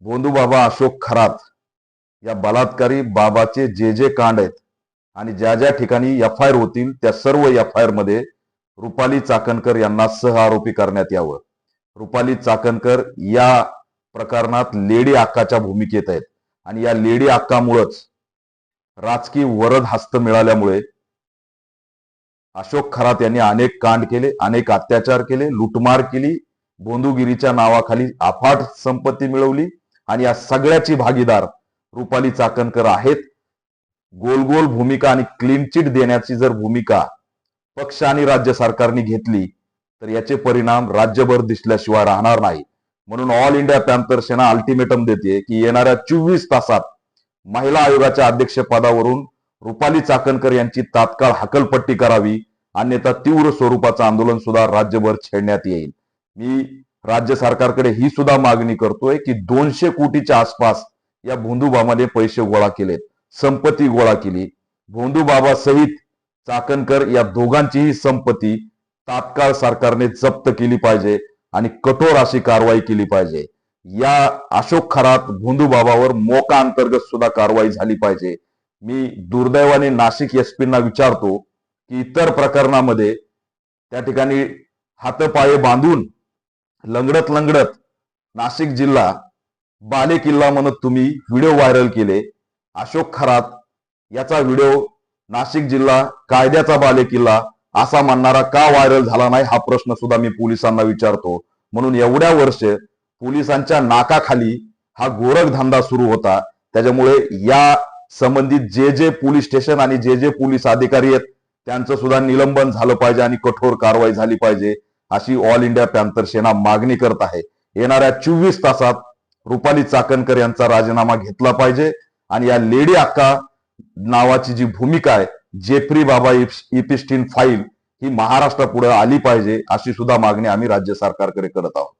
भोंदू बाबा अशोक खरात या बलात्कारी बाबाचे जे जे कांड आहेत आणि ज्या ज्या ठिकाणी एफ आय आर होतील त्या सर्व एफ आय आर मध्ये रुपाली चाकणकर यांना सह आरोपी करण्यात यावं. रुपाली चाकणकर या प्रकरणात लेडी अक्काच्या भूमिकेत आहेत आणि या लेडी अक्कामुळेच राजकीय वरद हस्त मिळाल्यामुळे अशोक खरात यांनी अनेक कांड केले, अनेक अत्याचार केले, लुटमार केली, भोंदूगिरीच्या नावाखाली अफाट संपत्ती मिळवली आणि या सगळ्याची भागीदार रुपाली चाकणकर आहेत. गोल गोल भूमिका आणि क्लीन चिट देण्याची जर भूमिका पक्ष आणि राज्य सरकारने घेतली तर याचे परिणाम राज्यभर दिसल्याशिवाय राहणार नाही. म्हणून ऑल इंडिया पॅन्थर सेना अल्टिमेटम देते की येणाऱ्या 24 तासात महिला आयोगाच्या अध्यक्षपदावरून रुपाली चाकणकर यांची तात्काळ हकलपट्टी करावी, अन्यथा तीव्र स्वरूपाचं आंदोलन सुद्धा राज्यभर छेडण्यात येईल. मी राज्य सरकारकडे ही सुद्धा मागणी करतोय की 200 कोटीच्या आसपास या भोंदूबाबाने पैसे गोळा केलेत, संपत्ती गोळा केली. भोंदूबाबा सहित चाकणकर या दोघांचीही संपत्ती तात्काळ सरकारने जप्त केली पाहिजे आणि कठोर अशी कारवाई केली पाहिजे. या अशोक खरात भोंदूबाबावर मोका अंतर्गत सुद्धा कारवाई झाली पाहिजे. मी दुर्दैवाने नाशिक एसपींना विचारतो की इतर प्रकरणामध्ये त्या ठिकाणी हातपाये बांधून लंगडत लंगडत नाशिक जिल्हा बाले किल्ला म्हणत तुम्ही व्हिडिओ व्हायरल केले. अशोक खरात याचा व्हिडिओ नाशिक जिल्हा कायद्याचा बाले किल्ला असा म्हणणारा का व्हायरल झाला नाही हा प्रश्न सुद्धा मी पोलिसांना विचारतो. म्हणून एवढ्या वर्ष पोलिसांच्या नाकाखाली हा गोरखधंदा सुरू होता. त्याच्यामुळे या संबंधित जे जे पोलीस स्टेशन आणि जे जे पोलीस अधिकारी आहेत त्यांचं सुद्धा निलंबन झालं पाहिजे आणि कठोर कारवाई झाली पाहिजे अशी ऑल इंडिया पॅन्थर सेना मागणी करत आहे. येणाऱ्या 24 तासात रुपाली चाकणकर यांचा राजीनामा घेतला पाहिजे आणि या लेडी अक्का नावाची जी भूमिका आहे, जेफ्री बाबा इपिस्टिन फाईल ही महाराष्ट्रापुढे आली पाहिजे अशी सुद्धा मागणी आम्ही राज्य सरकारकडे करत आहोत.